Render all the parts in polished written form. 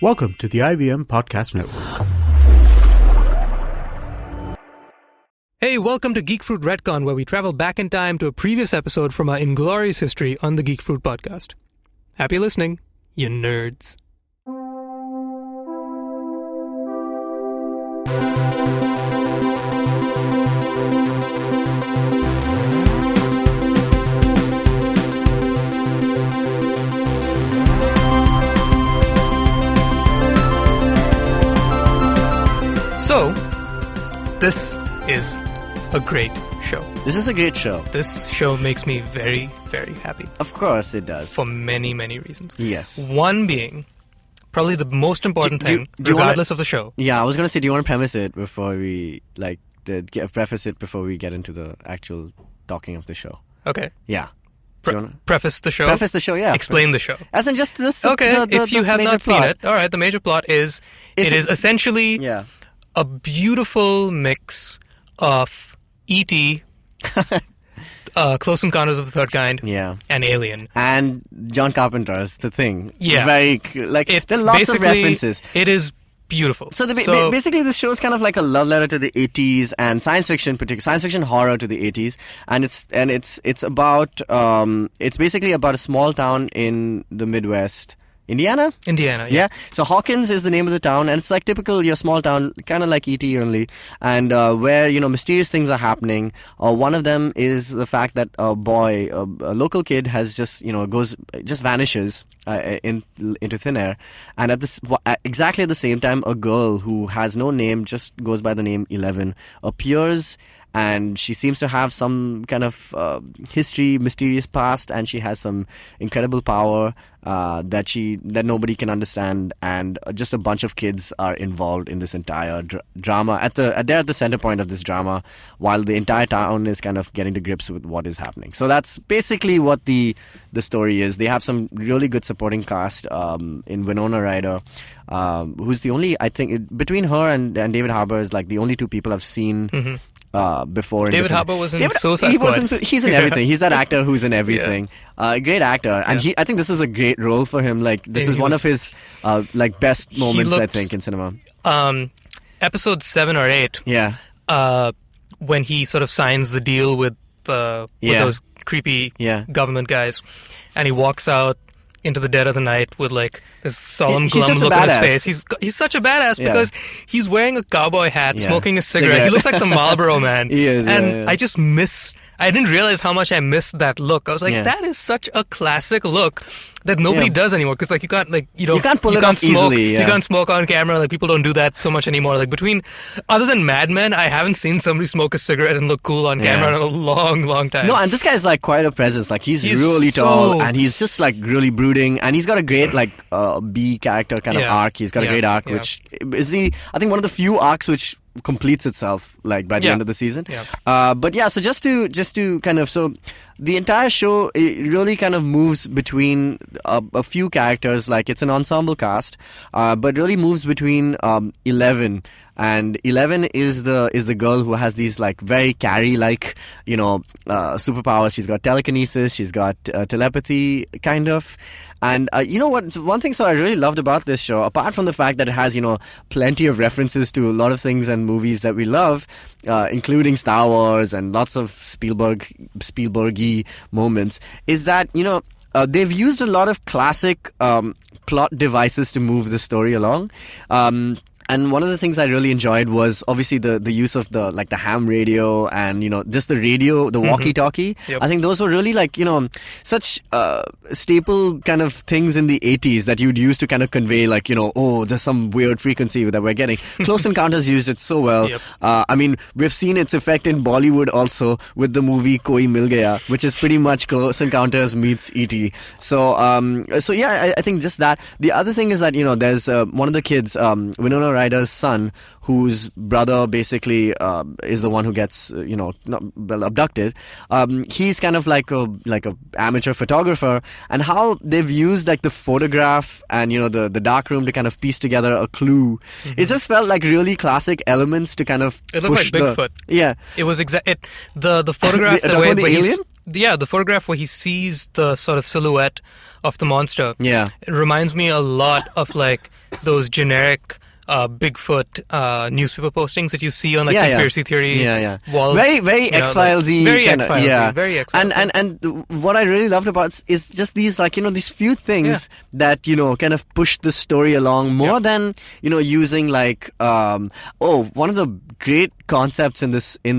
Welcome to the IVM Podcast Network. Hey, welcome to Geek Fruit Retcon, where we travel back in time to a previous episode from our inglorious history on the Geek Fruit Podcast. Happy listening, you nerds. So, this is a great show. This is a great show. This show makes me very, very happy. Of course it does. For many, many reasons. Yes. One being probably the most important thing, regardless of the show. Yeah, I was going to say, do you want to preface it before we, preface it before we get into the actual talking of the show? Okay. Yeah. Preface the show? Preface the show, yeah. Explain the show. As in just this. Okay, if you have not seen it. All right, the major plot is, it is essentially a beautiful mix of E.T., Close Encounters of the Third Kind, and Alien. And John Carpenter's The Thing. Yeah. There are lots of references. It is beautiful. So, basically this show is kind of like a love letter to the 80s and science fiction horror to the 80s. And it's about, it's basically about a small town in the Midwest. Indiana, yeah. So Hawkins is the name of the town, and it's like typical your small town, kind of like E.T. only, and where mysterious things are happening. One of them is the fact that a boy, a local kid, has just vanishes into thin air, and exactly at the same time, a girl who has no name, just goes by the name 11, appears. And she seems to have some kind of mysterious past, and she has some incredible power that nobody can understand. And just a bunch of kids are involved in this entire drama. They're at the center point of this drama, while the entire town is kind of getting to grips with what is happening. So that's basically what the story is. They have some really good supporting cast in Winona Ryder, who's the only, I think, between her and David Harbour is like the only two people I've seen. Mm-hmm. Before David Harbour was in Suicide Squad. He's in everything. He's that actor who's in everything. Great actor, and I think this is a great role for him. Like this is one of his best moments, I think, in cinema. Episode 7 or 8. Yeah. When he sort of signs the deal with those creepy government guys, and he walks out into the dead of the night with like this solemn glum look on his face. He's such a badass because he's wearing a cowboy hat, smoking a cigarette. He looks like the Marlboro Man. He is, and I didn't realize how much I missed that look. I was like, that is such a classic look that nobody does anymore, because you can't pull it off easily. You can't smoke on camera. Like, people don't do that so much anymore. Like, other than Mad Men, I haven't seen somebody smoke a cigarette and look cool on camera in a long, long time. No, and this guy's like quite a presence. Like, he's really tall, and he's just like really brooding, and he's got a great B character kind of arc. He's got a great arc, which is I think one of the few arcs which completes itself by the end of the season. So just to kind of, so the entire show, it really kind of moves between a few characters. Like, it's an ensemble cast, but really moves between 11. And 11 is the girl who has these like very Carrie superpowers. She's got telekinesis, she's got telepathy, kind of. And one thing I really loved about this show, apart from the fact that it has plenty of references to a lot of things and movies that we love, including Star Wars and lots of Spielberg-y moments, is that they've used a lot of classic plot devices to move the story along. And one of the things I really enjoyed was obviously the use of the ham radio and just the radio, the walkie-talkie. Yep. I think those were really such staple kind of things in the 80s that you'd use to kind of convey there's some weird frequency that we're getting. Close Encounters used it so well. Yep. We've seen its effect in Bollywood also with the movie Koi Mil Gaya, which is pretty much Close Encounters meets E.T. I think just that. The other thing is that there's one of the kids, Winona Ryder's son, whose brother basically is the one who gets abducted. He's kind of like a amateur photographer, and how they've used the photograph and the darkroom to kind of piece together a clue. Mm-hmm. It just felt like really classic elements to kind of it looked push like Bigfoot. Yeah, it was the photograph the way the alien. the photograph where he sees the sort of silhouette of the monster. Yeah. It reminds me a lot of like those generic Bigfoot newspaper postings that you see on like conspiracy theory walls. Very X-Files-y. Very X-Files-y. Very X-Files-y. And what I really loved about is just these like, these few things that, kind of push the story along more than, using like, one of the great concepts in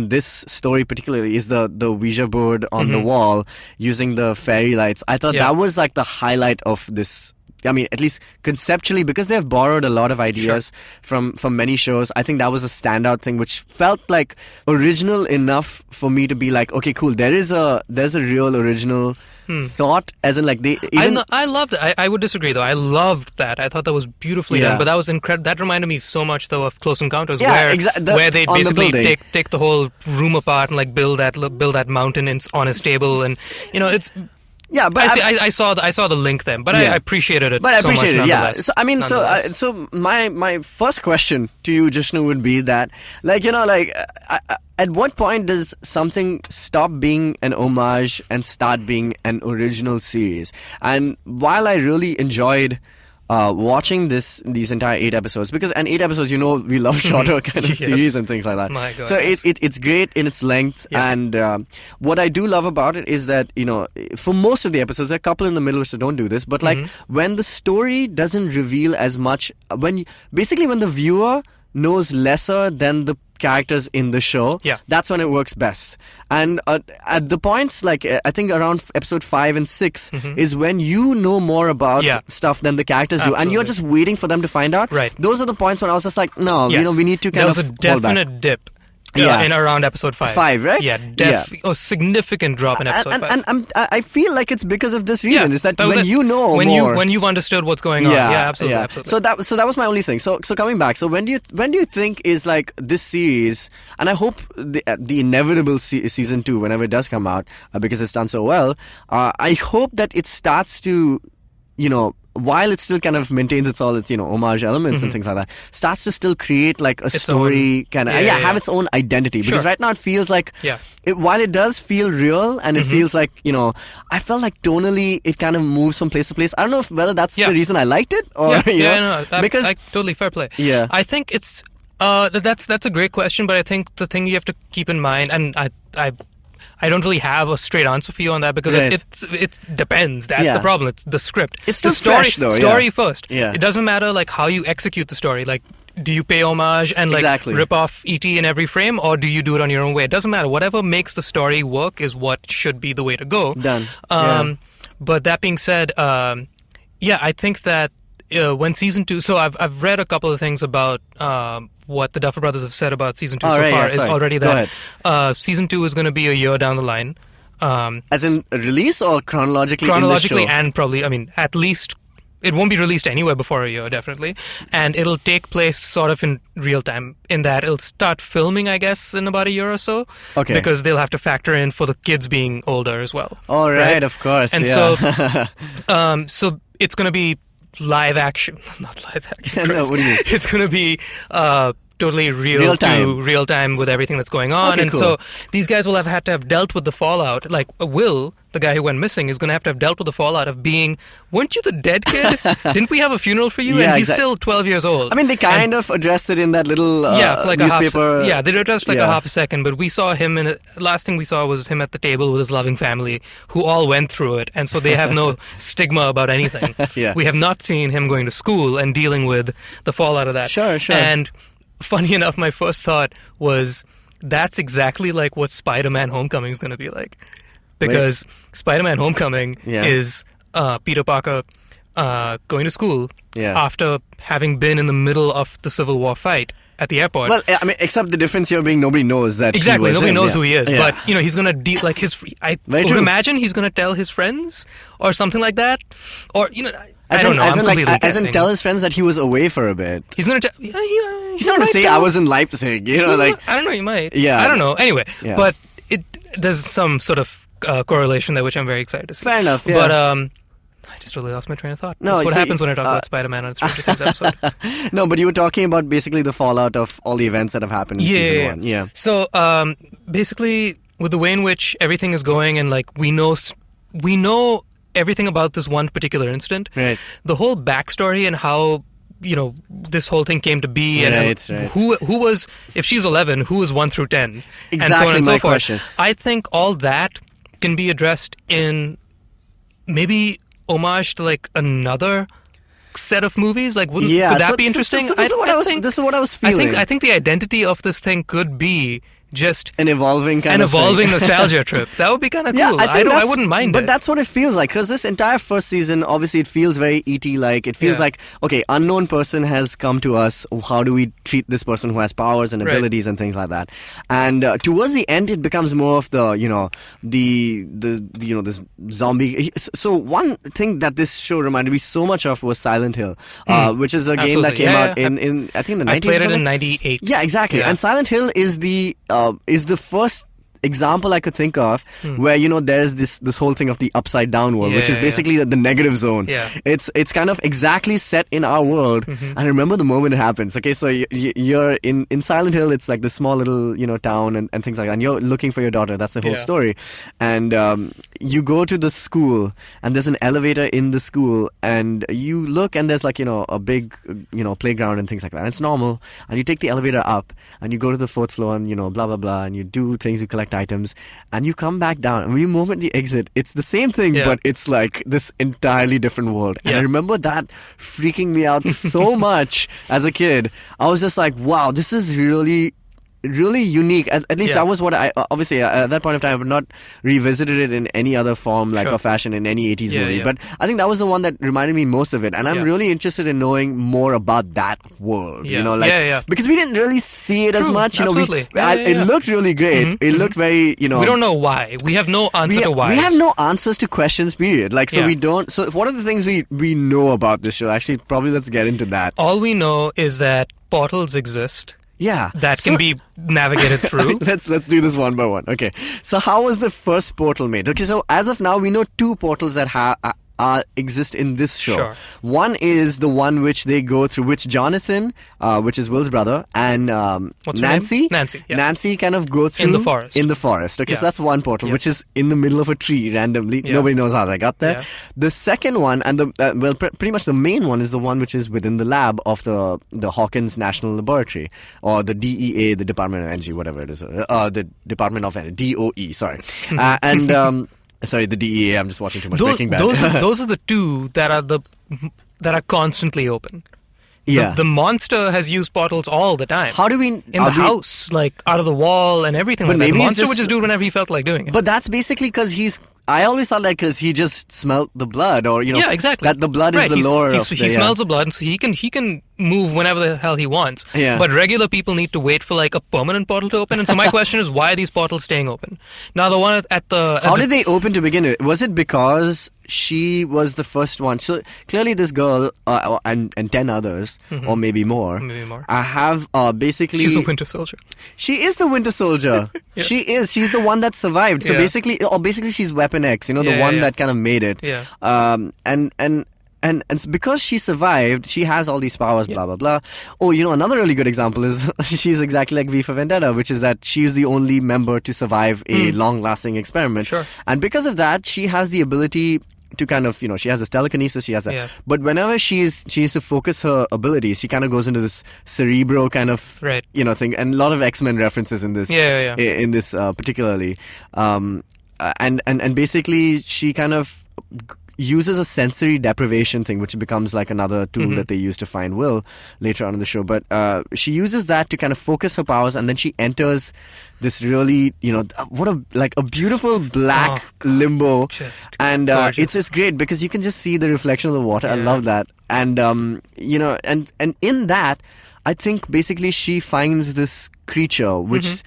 this story particularly is the Ouija board on the wall using the fairy lights. I thought that was like the highlight of this. I mean, at least conceptually, because they've borrowed a lot of ideas from many shows. I think that was a standout thing, which felt like original enough for me to be like, okay, cool. There's a real original thought, as in like they. I loved it. I would disagree though. I loved that. I thought that was beautifully done. But that was incredible. That reminded me so much though of Close Encounters, where they basically take the whole room apart and like build that mountain on his table, and it's. Yeah, but I saw the link then, but I appreciated it. But I so appreciate much it. Yeah. So I mean, so my first question to you, Jishnu, would be that, like, at what point does something stop being an homage and start being an original series? And while I really enjoyed watching these entire 8 episodes, because 8 episodes, we love shorter kind of series and things like that. My God, so it's great in its length, and what I do love about it is that for most of the episodes, there are a couple in the middle which don't do this, but like when the story doesn't reveal as much, when the viewer knows lesser than the characters in the show, that's when it works best. And at the points, like I think around episode 5 and 6 is when you know more about stuff than the characters do, and you're just waiting for them to find out. Right. Those are the points when I was just like, no, we need to kind of. There was a definite dip. In around episode 5. 5, right? Yeah, significant drop in episode 5. And I feel like it's because of this reason. Is that when you know more, when you've understood what's going on. Yeah, absolutely. Absolutely. So that was my only thing. So coming back. So when do you think is like this series? And I hope the inevitable season 2, whenever it does come out, because it's done so well. I hope that it starts to, while it still kind of maintains its homage elements and things like that, starts to still create like a story kind of have its own identity. Because right now it feels like while it does feel real and it feels like I felt like tonally it kind of moves from place to place. I don't know whether that's the reason I liked it or because totally fair play. Yeah, I think it's that's a great question, but I think the thing you have to keep in mind, and I don't really have a straight answer for you on that, because it depends. That's the problem. It's the script. It's still the story, fresh, though. Story first. Yeah. It doesn't matter like how you execute the story. Like, do you pay homage and like rip off E.T. in every frame, or do you do it on your own way? It doesn't matter. Whatever makes the story work is what should be the way to go. Done. But that being said, I think that when season 2. So I've read a couple of things about what the Duffer Brothers have said about season 2 far is already that season 2 is going to be a year down the line. As in release or chronologically? Chronologically, in the show? and probably, at least it won't be released anywhere before a year, definitely. And it'll take place sort of in real time, in that it'll start filming, I guess, in about a year or so. Okay. Because they'll have to factor in for the kids being older as well. All right, of course. And so it's going to be live action. Not live action. No, what do you mean? It's going to be totally real time with everything that's going on. Okay, and cool. so these guys will have had to have dealt with the fallout. Like Will, the guy who went missing, is going to have dealt with the fallout of being, weren't you the dead kid? Didn't we have a funeral for you? Yeah, and he's still 12 years old. I mean, they kind of addressed it in that little like newspaper. They addressed like a half a second, but we saw him last thing we saw was him at the table with his loving family, who all went through it, and so they have no stigma about anything. We have not seen him going to school and dealing with the fallout of that. Sure. And funny enough, my first thought was, that's exactly like what Spider-Man Homecoming is going to be like. Because Spider-Man Homecoming is Peter Parker going to school after having been in the middle of the Civil War fight at the airport. Well, I mean, except the difference here being nobody knows that exactly, nobody knows who he is. Yeah. But he's going to deal like his. I would imagine he's going to tell his friends or something like that, or I don't know. As in tell his friends that he was away for a bit. He's going to tell. He's not going to say I was in Leipzig. I don't know. He might. Yeah. I don't know. Anyway, but there's some sort of correlation there, which I'm very excited to see. Fair enough. Yeah. But I just really lost my train of thought. No, that's what happens when I talk about Spider-Man on Stranger Things episode. No, but you were talking about basically the fallout of all the events that have happened in season 1. Yeah. So basically, with the way in which everything is going, and like we know everything about this one particular incident. Right. The whole backstory and how this whole thing came to be, and who was, if she's 11, who was 1 through 10, exactly, and so on and so my forth. question. I think all that can be addressed in maybe homage to like another set of movies. Like, could that be interesting? So this is what I was feeling. I think the identity of this thing could be just an evolving nostalgia trip. That would be kind of cool. Yeah, I wouldn't mind but it. But that's what it feels like, because this entire first season, obviously, it feels very E.T.-like. It feels like, okay, unknown person has come to us. How do we treat this person who has powers and abilities and things like that? And towards the end, it becomes more of this zombie. So one thing that this show reminded me so much of was Silent Hill, which is a game that came out in I think the 90s. I played it in 98. Yeah, exactly. Yeah. And Silent Hill is the first example I could think of where there's this whole thing of the upside down world, which is basically the negative zone. Yeah. It's kind of exactly set in our world, and I remember the moment it happens. Okay, so you're in Silent Hill. It's like this small little town and things like that, and you're looking for your daughter. That's the whole story. And you go to the school, and there's an elevator in the school, and you look, and there's like a big playground and things like that. And it's normal, and you take the elevator up, and you go to the 4th floor, and blah blah blah, and you do things, you collect items, and you come back down, and the moment you exit, it's the same thing, but it's like this entirely different world. And I remember that freaking me out so much as a kid. I was just like, wow, this is really unique. At least that was what I obviously at that point of time I would not revisited it in any other form or fashion in any 80s movie. But I think that was the one that reminded me most of it, and I'm really interested in knowing more about that world. Because we didn't really see it as much. Absolutely. It looked really great. Mm-hmm. It looked very we don't know why. We have no answer to why. We have no answers to questions. Period. We don't. So what are the things we know about this show? Actually, probably let's get into that. All we know is that portals exist. Yeah. That can be navigated through. Let's do this one by one. Okay. So how was the first portal made? Okay, so as of now, we know 2 portals that exist in this show. Sure. One is the one which they go through, which Jonathan, which is Will's brother, and Nancy. Nancy kind of go through in the forest. Okay, so that's one portal, which is in the middle of a tree randomly. Nobody knows how they got there. The second one, and pretty much the main one, is the one which is within the lab of the Hawkins National Laboratory, or the DEA, the Department of Energy, whatever it is, the Department of Energy, DOE. Sorry, and. Sorry, the DEA. I'm just watching too much Breaking Bad. Those are the 2 that are constantly open. Yeah. The monster has used portals all the time. How do we in the house, like out of the wall and everything like that? The monster would just do it whenever he felt like doing it. But that's basically because I always thought because he just smelled the blood, or exactly. that the blood is the lore of he smells the blood, and so he can move whenever the hell he wants. Yeah. But regular people need to wait for like a permanent portal to open. And so my question is, why are these portals staying open? Now the one at the how did they open to begin with? Was it because she was the first one? So clearly this girl and 10 others, or maybe more. Have basically. She's a Winter Soldier. She is the Winter Soldier. She is. She's the one that survived. So basically she's Weapon X. The one that kind of made it. Yeah. And because she survived, she has all these powers, blah, blah, blah. Oh, another really good example is she's exactly like V for Vendetta, which is that she's the only member to survive a long-lasting experiment. Sure. And because of that, she has the ability to kind of, she has this telekinesis, she has that. Yeah. But whenever she needs to focus her abilities, she kind of goes into this cerebro kind of, thing. And a lot of X-Men references in this, in this particularly. And basically, she kind of uses a sensory deprivation thing, which becomes like another tool that they use to find Will later on in the show. But she uses that to kind of focus her powers, and then she enters this really, what a beautiful black limbo. And it's great because you can just see the reflection of the water. I love that. And, and in that, I think basically she finds this creature, which...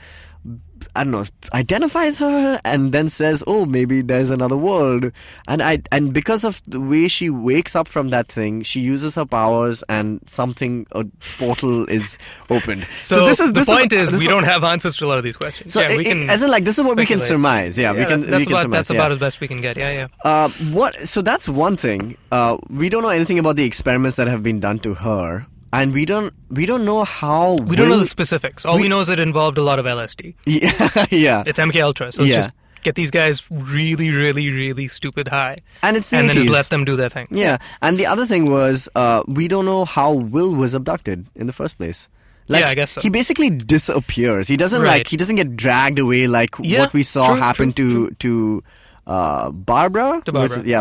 I don't know, identifies her and then says, oh, maybe there's another world. And because of the way she wakes up from that thing, she uses her powers and a portal is opened. So the point is we don't have answers to a lot of these questions. So this is what speculate. We can surmise. That's about as best we can get. So that's one thing. We don't know anything about the experiments that have been done to her. And we don't know how. We don't know the specifics. All we know is it involved a lot of LSD. Yeah. It's MK Ultra, so it's just get these guys really, really, really stupid high. And it's the and 80s. Then just let them do their thing. Yeah. And the other thing was, we don't know how Will was abducted in the first place. Like, I guess so. He basically disappears. He doesn't he doesn't get dragged away like what we saw happen to Barbara,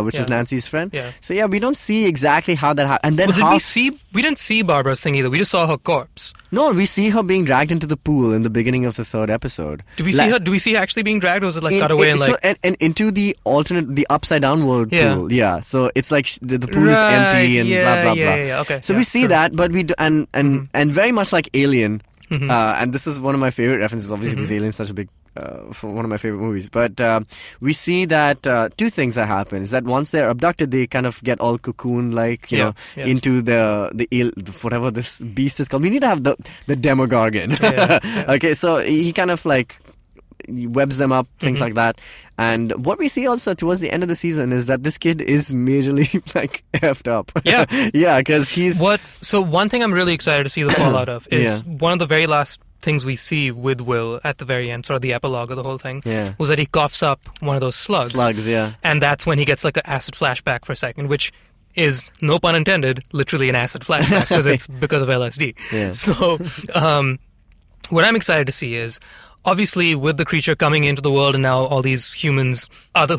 which is Nancy's friend. Yeah. So we don't see exactly how that happened. And then we didn't see Barbara's thing either. We just saw her corpse. No, we see her being dragged into the pool in the beginning of the third episode. Do we see her? Do we see her actually being dragged, or was it cut away and into the upside down world pool? Yeah. So it's like the pool is empty and blah blah blah. Yeah. Okay. So we see that, but we do, and very much like Alien. And this is one of my favorite references, obviously, because Alien is such a big, one of my favorite movies. But we see that two things that happen is that once they're abducted, they kind of get all cocoon-like, you know, into the whatever this beast is called. We need to have the Demogorgon. Okay, so he kind of like webs them up, things like that. And what we see also towards the end of the season is that this kid is majorly like effed up. Yeah. Yeah, because he's... So one thing I'm really excited to see the fallout of is one of the very last things we see with Will at the very end, sort of the epilogue of the whole thing, was that he coughs up one of those slugs. And that's when he gets like an acid flashback for a second, which is, no pun intended, literally an acid flashback because it's because of LSD. Yeah. So what I'm excited to see is, obviously, with the creature coming into the world and now all these humans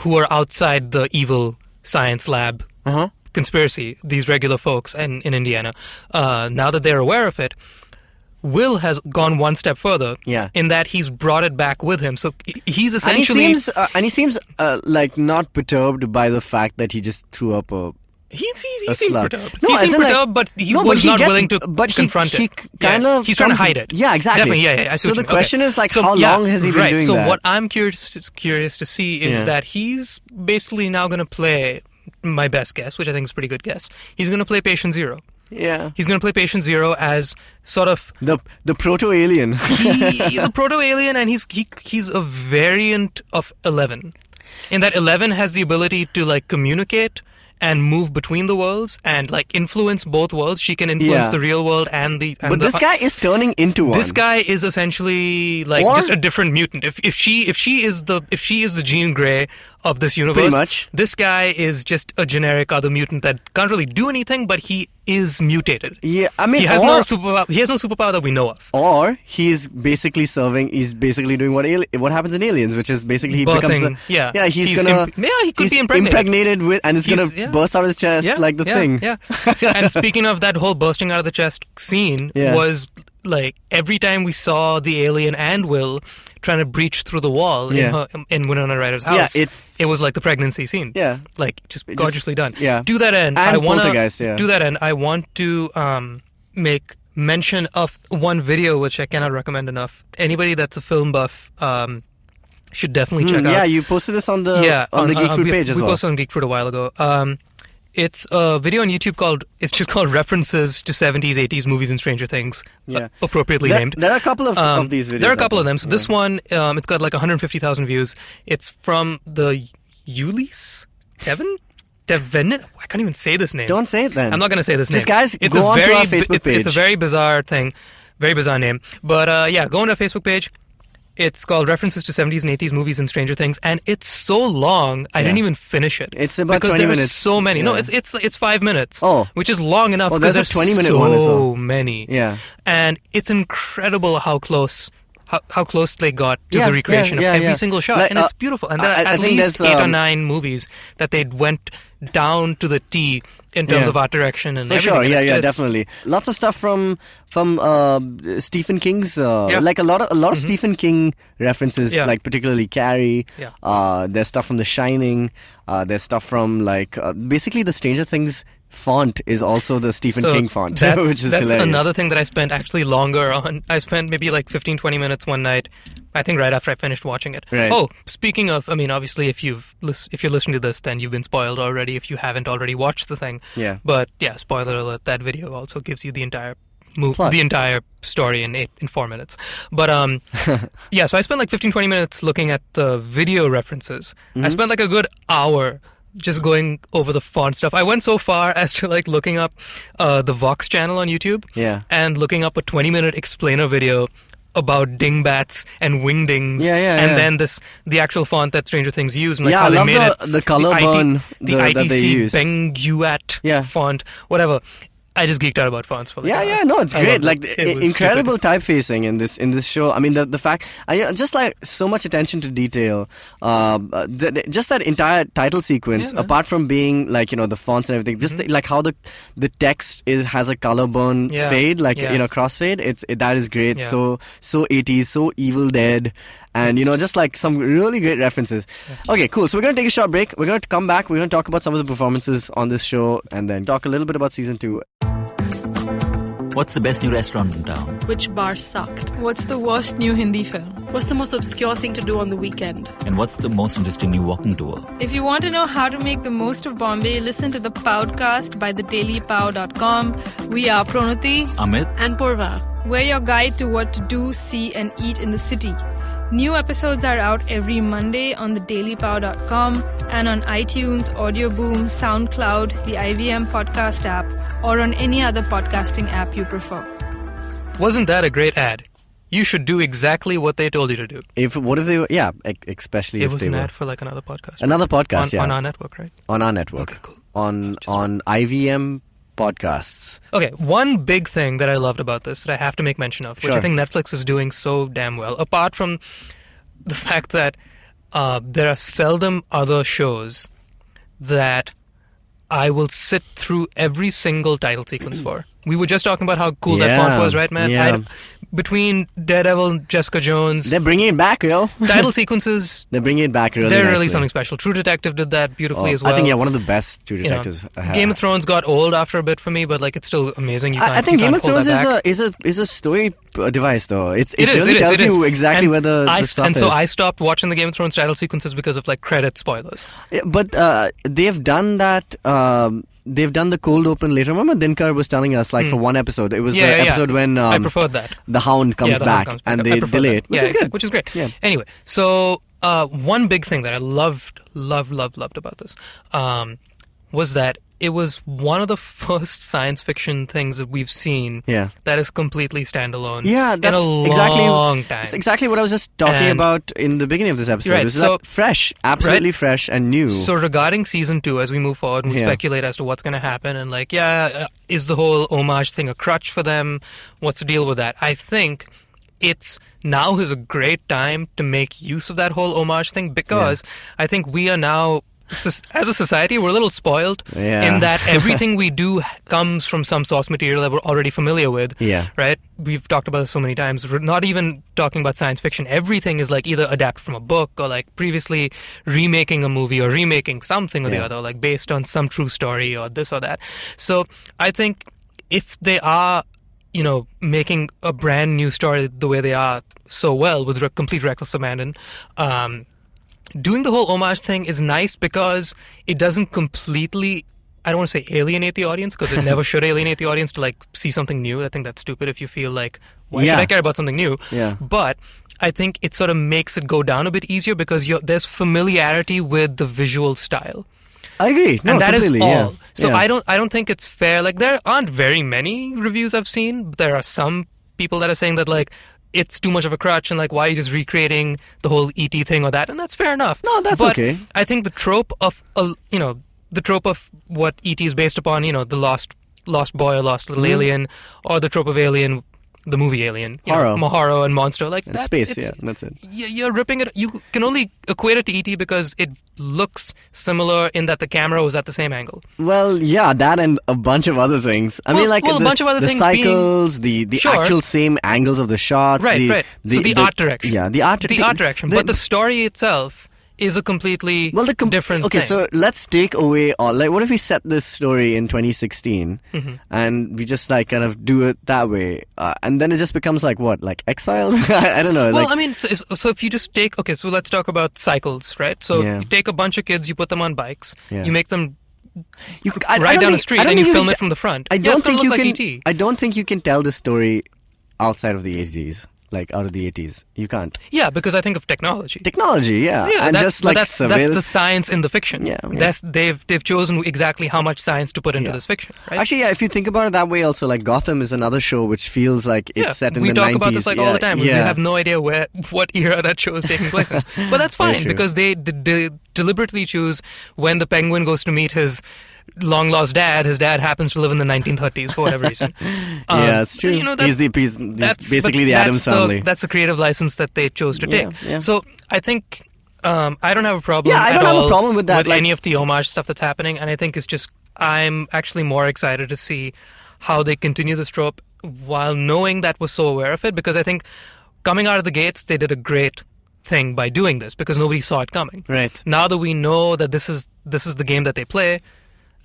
who are outside the evil science lab conspiracy, these regular folks in Indiana, now that they're aware of it, Will has gone one step further in that he's brought it back with him. So he's essentially... And he seems like not perturbed by the fact that he just threw up He seemed perturbed. No, he seemed perturbed, but he was not willing to confront it. He's trying to hide it. Yeah, exactly. Definitely, So the question is, like, how long has he been doing that? So what I'm curious to see is that he's basically now going to play, my best guess, which I think is a pretty good guess, he's going to play Patient Zero. Yeah. He's going to play Patient Zero as sort of... The proto-alien. The proto-alien, and he's a variant of 11. In that 11 has the ability to, like, communicate and move between the worlds and like influence both worlds. She can influence the real world and the... this guy is turning into one. This guy is essentially like just a different mutant. If she is the Jean Grey of this universe, pretty much, this guy is just a generic other mutant that can't really do anything, but he is mutated. Yeah, I mean, he has no superpower that we know of. Or he's basically doing what happens in Aliens, which is basically he becomes he could be impregnated with, and it's gonna burst out of his chest like the thing. Yeah. And speaking of that whole bursting out of the chest scene, was like every time we saw the alien and Will trying to breach through the wall in Winona Ryder's house, it was like the pregnancy scene. Yeah, like just gorgeously done. Yeah. To that end, I want to make mention of one video which I cannot recommend enough. Anybody that's a film buff should definitely check out. Yeah, you posted this on the Geek Fruit page as well. We posted on Geek Fruit a while ago. It's a video on YouTube called References to 70s, 80s Movies and Stranger Things, appropriately named. There are a couple of these videos. There are a couple of them. So this one, it's got like 150,000 views. It's from the Ulysse Devin? I can't even say this name. Don't say it then. I'm not going to say this name. Just guys, go on to our Facebook page. It's a very bizarre thing. Very bizarre name. But go on to our Facebook page. It's called References to 70s and 80s Movies and Stranger Things, and it's so long, I didn't even finish it. It's about 20 minutes. Because there's so many. No, it's 5 minutes. Oh. Which is long enough because there's a 20-minute so one as well. many. Yeah. And it's incredible how close they got to the recreation of every single shot. Like, and it's beautiful. And there are at least 8 or 9 movies that they went down to the T in terms of art direction and everything. For sure, definitely. Lots of stuff from Stephen King's, like a lot of Stephen King references, like particularly Carrie. Yeah. There's stuff from The Shining. There's stuff from like basically the Stranger Things font is also the Stephen King font, which is hilarious. That's another thing that I spent actually longer on. I spent maybe like 15-20 minutes one night, I think right after I finished watching it. Right. Oh, speaking of, I mean, obviously if you're listening to this, then you've been spoiled already if you haven't already watched the thing. Yeah. But yeah, spoiler alert, that video also gives you the entire the entire story in 4 minutes. But so I spent like 15-20 minutes looking at the video references. I spent like a good hour just going over the font stuff. I went so far as to like looking up the Vox channel on YouTube and looking up a 20-minute explainer video about dingbats and wingdings, and then the actual font that Stranger Things used. And like how I they love made the color burn the that they ITC use. Benguat font, whatever. I just geeked out about fonts for it's great. Like incredible typefacing in this show. I mean, the fact, just like so much attention to detail. Just that entire title sequence, apart from being like the fonts and everything, just like how the text has a color burn fade, like crossfade. That is great. Yeah. So 80s, so Evil Dead. And just like some really great references. Okay, cool. So we're going to take a short break. We're going to come back. We're going to talk about some of the performances on this show and then talk a little bit about season 2. What's the best new restaurant in town? Which bar sucked? What's the worst new Hindi film? What's the most obscure thing to do on the weekend? And what's the most interesting new walking tour? If you want to know how to make the most of Bombay, listen to the Podcast by thedailypow.com. We are Pranati, Amit, and Purva. We're your guide to what to do, see, and eat in the city. New episodes are out every Monday on thedailypow.com and on iTunes, Audioboom, SoundCloud, the IVM podcast app, or on any other podcasting app you prefer. Wasn't that a great ad? You should do exactly what they told you to do. What if they were, especially if they were. It was an ad for like another podcast. Another podcast, on our network, right? On our network. Okay, cool. On IVM podcasts. Okay, one big thing that I loved about this that I have to make mention of, which I think Netflix is doing so damn well, apart from the fact that there are seldom other shows that I will sit through every single title sequence for. We were just talking about how cool that font was, right, man? Yeah. Between Daredevil and Jessica Jones... They're bringing it back, yo. Title sequences... They're bringing it back really They're nicely. really something special. True Detective did that beautifully as well. I think, one of the best True Detectives I have. Game of Thrones got old after a bit for me, but like it's still amazing. I think Game of Thrones is a story device, though. It really tells you exactly where the stuff is. And so I stopped watching the Game of Thrones title sequences because of like credit spoilers. Yeah, but they've done that... They've done the cold open later. Remember Dinkar was telling us, like, for one episode. It was the episode when I preferred that. The Hound comes back and they delay it, which is good. Which is great. Yeah. Anyway, so one big thing that I loved about this was that it was one of the first science fiction things that we've seen that is completely standalone in a long time. That's exactly what I was just talking about in the beginning of this episode. Right, it was like fresh, absolutely fresh and new. So regarding season 2, as we move forward and we speculate as to what's going to happen and like, is the whole homage thing a crutch for them? What's the deal with that? I think now is a great time to make use of that whole homage thing because I think we are now... as a society, we're a little spoiled in that everything we do comes from some source material that we're already familiar with. Right? We've talked about this so many times. We're not even talking about science fiction. Everything is like either adapted from a book or like previously remaking a movie or remaking something or the other, like based on some true story or this or that. So I think if they are, making a brand new story the way they are so well with complete reckless abandon, doing the whole homage thing is nice because it doesn't completely, I don't want to say alienate the audience because it never should alienate the audience to like see something new. I think that's stupid if you feel like, why should I care about something new? But I think it sort of makes it go down a bit easier because there's familiarity with the visual style. I agree. No, and that completely, is all. So I don't think it's fair. Like there aren't very many reviews I've seen, but there are some people that are saying that like, it's too much of a crutch and like why are you just recreating the whole ET thing or that, and that's fair enough. No, that's okay. I think the trope of what ET is based upon, the lost boy or lost little alien, or the trope of Alien, the movie Alien, horror and monster, like that. Space, that's it. You're ripping it. You can only equate it to ET because it looks similar in that the camera was at the same angle. Well, that and a bunch of other things. I mean, like a bunch of other things cycles, the actual same angles of the shots. Right. So the art direction. Yeah, the art direction. But the story itself is a completely different okay, thing. so let's take away all... Like, what if we set this story in 2016 and we just, like, kind of do it that way? And then it just becomes, like, what? Like, X-Files? I don't know. Well, I mean, so if you just take... Okay, so let's talk about cycles, right? So you take a bunch of kids, you put them on bikes, you make them... ride down the street and you film it from the front. I don't think you can tell the story outside of the 80s. like out of the 80s. You can't. Yeah, because I think of technology. Yeah. And just like that's the science in the fiction. Yeah. They've chosen exactly how much science to put into this fiction. Right? Actually, yeah. If you think about it that way, also like Gotham is another show which feels like it's set in the 90s. We talk about this all the time. We have no idea what era that show is taking place in. But that's fine because they deliberately choose when the Penguin goes to meet his long lost dad. His dad happens to live in the 1930s for whatever reason. Yeah, it's true. He's basically the Addams family. That's a creative license that they chose to take. Yeah. So I think I don't have a problem. Yeah, I don't have a problem with that. With any of the homage stuff that's happening, and I think it's just I'm actually more excited to see how they continue this trope while knowing that we're so aware of it. Because I think coming out of the gates, they did a great thing by doing this because nobody saw it coming. Right. Now that we know that this is the game that they play,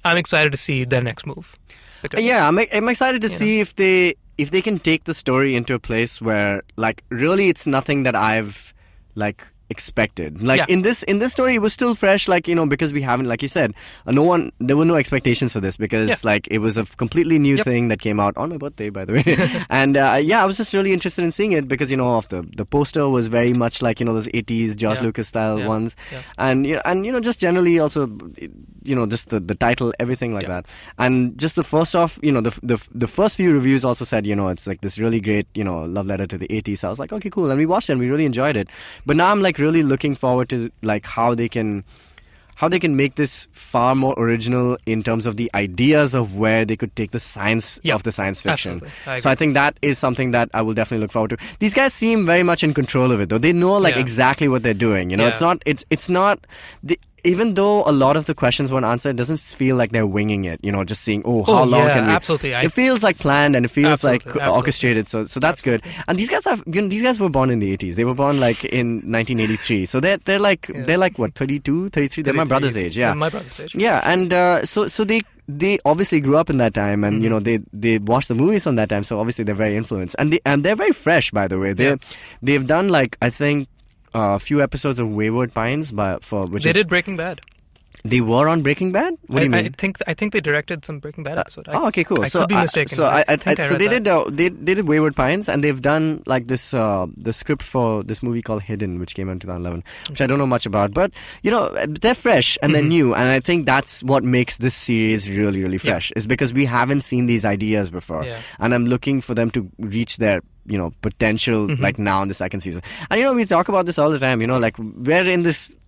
I'm excited to see their next move. Because, I'm excited to see if they can take the story into a place where like really it's nothing that I've like expected. Like in this story, it was still fresh. Like because we haven't, like you said, there were no expectations for this because like it was a completely new thing that came out on my birthday, by the way. And I was just really interested in seeing it because of the poster was very much like those 80s George Lucas style ones, and just generally also just the title, everything like that, and just the first off, the first few reviews also said it's like this really great love letter to the 80s. So I was like, okay, cool, and we watched it and we really enjoyed it. But now I'm like really looking forward to like how they can make this far more original in terms of the ideas of where they could take the science of the science fiction. So I think that is something that I will definitely look forward to. These guys seem very much in control of it, though. They know like exactly what they're doing. It's not. Even though a lot of the questions weren't answered, it doesn't feel like they're winging it, just seeing, how long can we... Absolutely. It feels like planned and it feels like orchestrated, so that's good. And these guys were born in the 80s. They were born like in 1983. So they're like what, 32, 33? They're my brother's age, yeah. My brother's age. Yeah, and so they obviously grew up in that time, and they watched the movies on that time, so obviously they're very influenced. And they're very fresh, by the way. They've done like, I think, a few episodes of Wayward Pines, they did Breaking Bad. They were on Breaking Bad? What do you mean? I think they directed some Breaking Bad episode. Okay, cool. I could be mistaken. They did Wayward Pines, and they've done like this the script for this movie called Hidden, which came out in 2011, which I don't know much about. But they're fresh and they're new, and I think that's what makes this series really, really fresh. Is because we haven't seen these ideas before, and I'm looking for them to reach their potential like now in the second season. And we talk about this all the time. Like we're in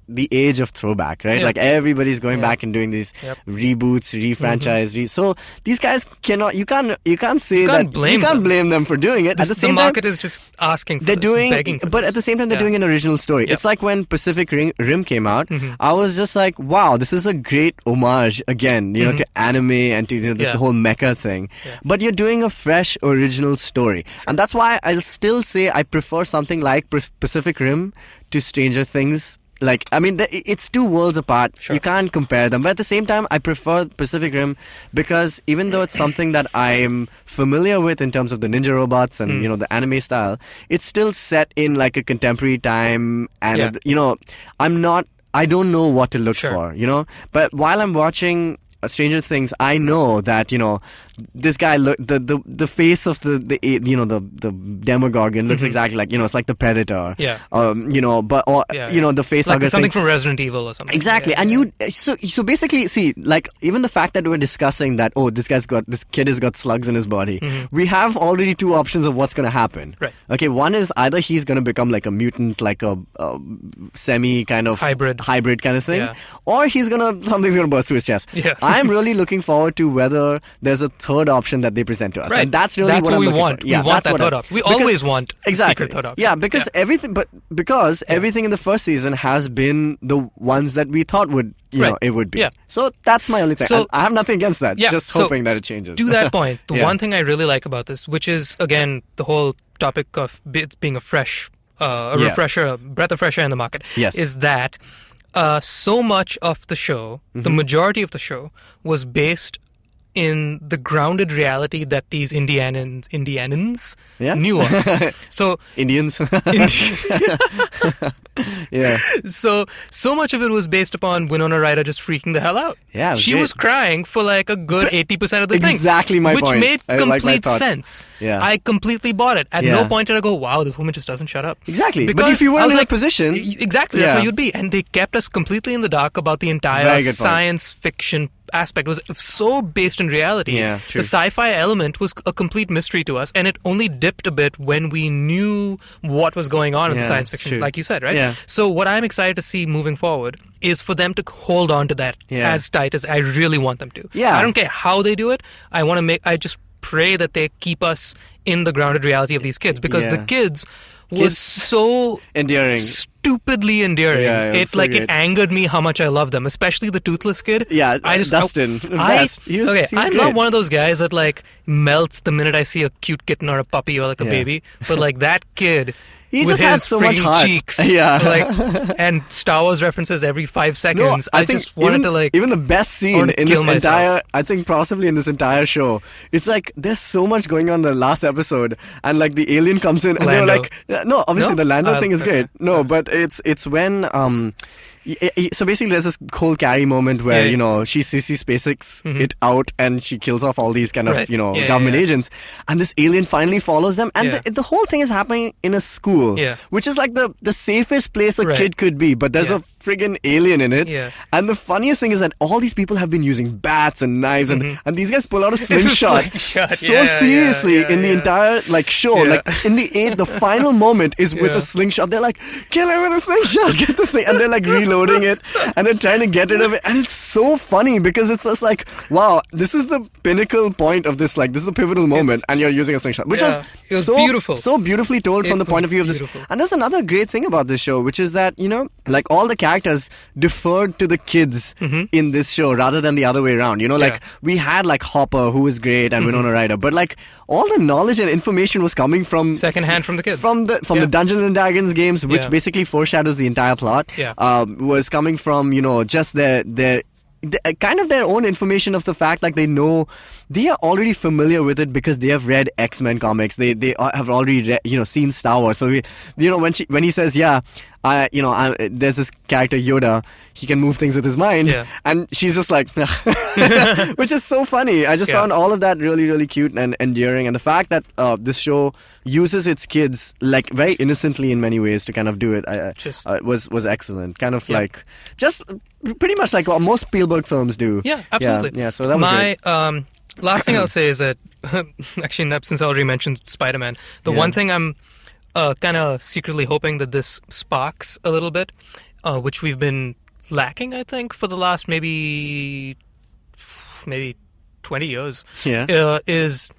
the age of throwback, right? Like everybody's going back and doing these reboots, refranchise. So these guys you can't blame them for doing it. At the same time, market is just asking for begging for but this. At the same time, they're doing an original story. It's like when Pacific Rim came out. I was just like, wow, this is a great homage again, to anime and to this whole mecha thing. But you're doing a fresh, original story, and that's why I still say I prefer something like Pacific Rim to Stranger Things. Like, I mean, it's two worlds apart. Sure. You can't compare them. But at the same time, I prefer Pacific Rim because even though it's something that I'm familiar with in terms of the ninja robots and, the anime style, it's still set in like a contemporary time. And, I don't know what to look for, But while I'm watching Stranger Things, I know that this guy the face of the Demogorgon looks exactly like it's like the Predator, the face like something from Resident Evil or something exactly. And so basically see, like, even the fact that we're discussing that this kid has got slugs in his body, we have already two options of what's going to happen, right? Okay, one is either he's going to become like a mutant, like a semi kind of hybrid kind of thing, or something's gonna burst through his chest. I'm really looking forward to whether there's a third option that they present to us, right. And that's really what we want. We want that third option. We always want secret third option. Yeah, because everything in the first season has been the ones that we thought would it would be. Yeah. So that's my only thing. So, I have nothing against that. Yeah, just hoping that it changes. To that point, the one thing I really like about this, which is again the whole topic of it being a fresh, refresher, a breath of fresh air in the market, is that so much of the show, the majority of the show, was based in the grounded reality that these Indianans knew of. So Indians. Yeah. So much of it was based upon Winona Ryder just freaking the hell out. Yeah, she was crying for like a good 80% of the thing. Exactly my which point. Which made complete like sense. Yeah. I completely bought it. At no point did I go, wow, this woman just doesn't shut up. Exactly. Because but if you were in that position... Exactly, that's where you'd be. And they kept us completely in the dark about the entire science fiction aspect. It was so based in reality. Yeah, true. The sci-fi element was a complete mystery to us, and it only dipped a bit when we knew what was going on in the science fiction, like you said, right? Yeah. So what I'm excited to see moving forward is for them to hold on to that as tight as I really want them to. Yeah. I don't care how they do it. I just pray that they keep us in the grounded reality of these kids, because the kids was so endearing, stupidly endearing. Yeah, it angered me how much I love them, especially the toothless kid. Yeah, Dustin. He was I'm great. not one of those guys that like melts the minute I see a cute kitten or a puppy or like a baby, but like that kid. He with just his had so much freaking heart. cheeks, and Star Wars references every 5 seconds. I think just wanted to like even the best scene in this entire, I think possibly in this entire show, it's like there's so much going on in the last episode, and like the alien comes in and they're like, no, obviously the Lando thing is great. No, but it's when so basically there's this whole Carrie moment where she CC SpaceX it out and she kills off all these kind of government agents, and this alien finally follows them, and the whole thing is happening in a school, which is like the safest place a kid could be, but there's a friggin' alien in it. And the funniest thing is that all these people have been using bats and knives, and these guys pull out a slingshot so seriously in the entire like show. Like in the final moment is with a slingshot. They're like, kill him with a slingshot, get this thing, and they're like reloading it and they're trying to get rid of it, and it's so funny because it's just like, wow, this is the pinnacle point of this, like this is a pivotal moment, and you're using a slingshot, which was so beautiful, so beautifully told from the point of view of this. And there's another great thing about this show, which is that like all the characters deferred to the kids in this show rather than the other way around. Like we had like Hopper, who was great, and Winona Ryder, but like all the knowledge and information was coming from secondhand from the kids, from the Dungeons and Dragons games, which basically foreshadows the entire plot. Was coming from just their kind of their own information of the fact, like they are already familiar with it because they have read X-Men comics. They have already seen Star Wars. So when he says there's this character Yoda, he can move things with his mind, and she's just like which is so funny. I just found all of that really, really cute and endearing, and the fact that this show uses its kids like very innocently in many ways to kind of do it was excellent. Kind of like just pretty much like what most Spielberg films do. Yeah, absolutely. Yeah, so that was great. Last thing I'll say is that actually, since I already mentioned Spider-Man, the one thing I'm kind of secretly hoping that this sparks a little bit, which we've been lacking, I think, for the last maybe 20 years, is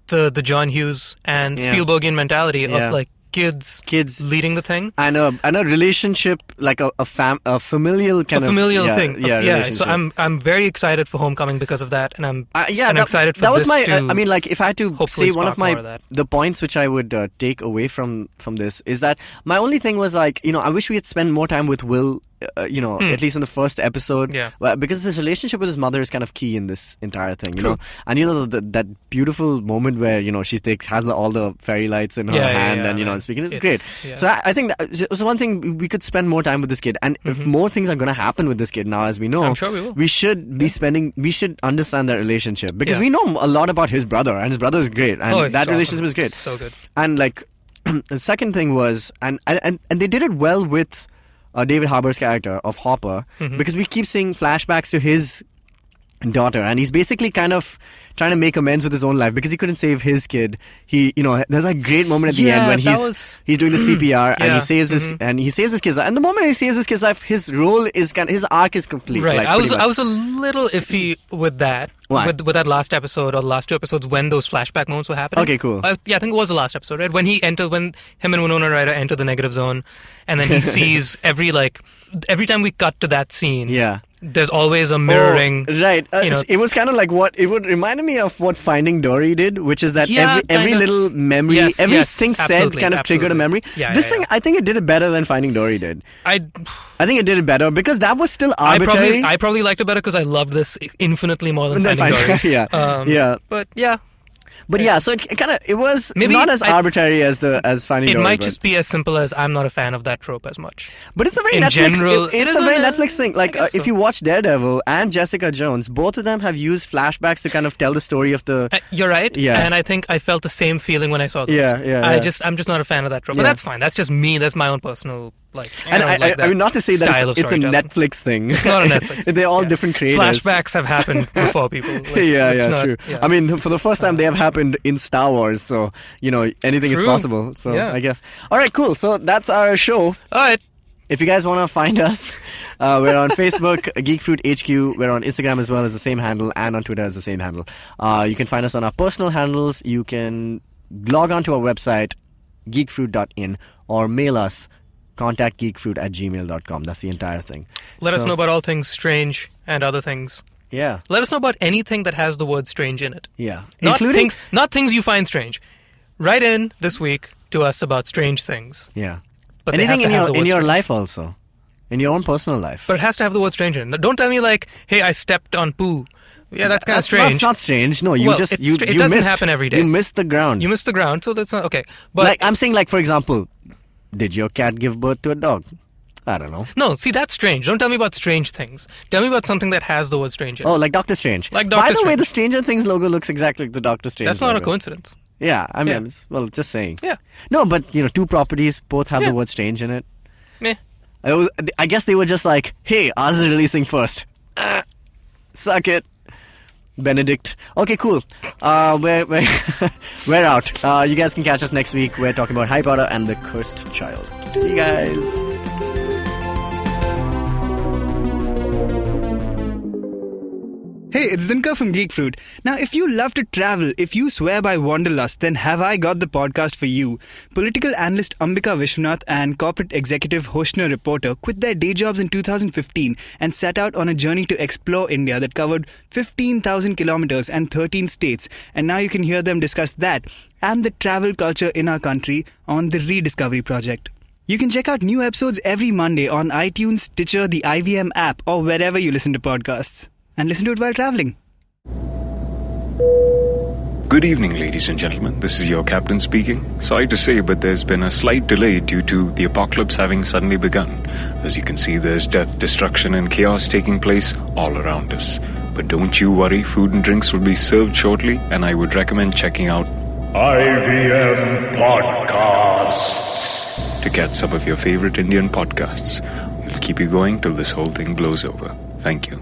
the John Hughes and Spielbergian mentality of like kids leading the thing, and a relationship, like a familial kind of thing. So I'm very excited for Homecoming because of that, and I'm excited for that was this my to I mean, like if I had to say one of that. the points which I would take away from this is that my only thing was like, I wish we had spent more time with Will. At least in the first episode, because his relationship with his mother is kind of key in this entire thing, you know. And that beautiful moment where she has all the fairy lights in her hand and speaking, it's great. So I think that it was one thing we could spend more time with this kid, and if more things are going to happen with this kid now, as we know, I'm sure we will. We should be we should understand that relationship, because we know a lot about his brother, and his brother is great, and that relationship is great, so good. And like the second thing was, and they did it well with David Harbour's character of Hopper, because we keep seeing flashbacks to his daughter, and he's basically kind of trying to make amends with his own life because he couldn't save his kid. There's a great moment at the end when he's doing the CPR and he saves his kid's life. And the moment he saves his kid's life, his role is his arc is complete. Right. Like, I was a little iffy with that. Why? With that last episode or the last 2 episodes when those flashback moments were happening. Okay, cool. I think it was the last episode, right? When him and Winona Ryder enter the negative zone, and then he sees every time we cut to that scene, there's always a mirroring. Right. It was kind of like it would remind me of what Finding Dory did, which is that every little memory, everything said kind of triggered a memory. This thing, I think it did it better than Finding Dory did. I think it did it better because that was still arbitrary. I probably liked it better because I loved this infinitely more than Finding Dory. But yeah. But yeah, so it was maybe not as arbitrary as Finding Dory. It might just be as simple as I'm not a fan of that trope as much. But it's a very Netflix thing. Like if you watch Daredevil and Jessica Jones, both of them have used flashbacks to kind of tell the story of the. You're right. Yeah. And I think I felt the same feeling when I saw this. I'm just not a fan of that trope. But that's fine. That's just me. That's my own personal. I mean, not to say that it's a Netflix thing. It's not a Netflix thing. They're all different creators. Flashbacks have happened before people. True. Yeah. I mean, for the first time, they have happened in Star Wars, so, anything is possible. So, I guess. All right, cool. So, that's our show. All right. If you guys want to find us, we're on Facebook, Geek Fruit HQ. We're on Instagram as well as the same handle, and on Twitter as the same handle. You can find us on our personal handles. You can log on to our website, geekfruit.in, or mail us, contactgeekfruit@gmail.com. That's the entire thing. Let us know about all things strange and other things. Yeah. Let us know about anything that has the word strange in it. Yeah. Not things you find strange. Write in this week to us about strange things. Yeah. But anything in your life also. In your own personal life. But it has to have the word strange in it. Don't tell me like, hey, I stepped on poo. Yeah, that's kind of strange. That's not strange. No, it doesn't happen every day. You missed the ground. So that's not okay. But like I'm saying, like for example, did your cat give birth to a dog? I don't know. No, see, that's strange. Don't tell me about strange things. Tell me about something that has the word strange in it. Oh, like Doctor Strange. By the way, the Stranger Things logo looks exactly like the Doctor Strange That's not logo. a coincidence. Yeah, I mean, just saying. Yeah. No, but, two properties, both have the word strange in it. Meh. I guess they were just like, hey, ours is releasing first. Suck it. Benedict. Okay, cool. We're out. You guys can catch us next week. We're talking about Harry Potter and the Cursed Child. See you guys. Hey, it's Dinkar from Geek Fruit. Now, if you love to travel, if you swear by wanderlust, then have I got the podcast for you. Political analyst Ambika Vishwanath and corporate executive Hoshner reporter quit their day jobs in 2015 and set out on a journey to explore India that covered 15,000 kilometers and 13 states. And now you can hear them discuss that and the travel culture in our country on the Rediscovery Project. You can check out new episodes every Monday on iTunes, Stitcher, the IVM app, or wherever you listen to podcasts. And listen to it while traveling. Good evening, ladies and gentlemen. This is your captain speaking. Sorry to say, but there's been a slight delay due to the apocalypse having suddenly begun. As you can see, there's death, destruction, and chaos taking place all around us. But don't you worry, food and drinks will be served shortly, and I would recommend checking out IVM Podcasts to get some of your favorite Indian podcasts. We'll keep you going till this whole thing blows over. Thank you.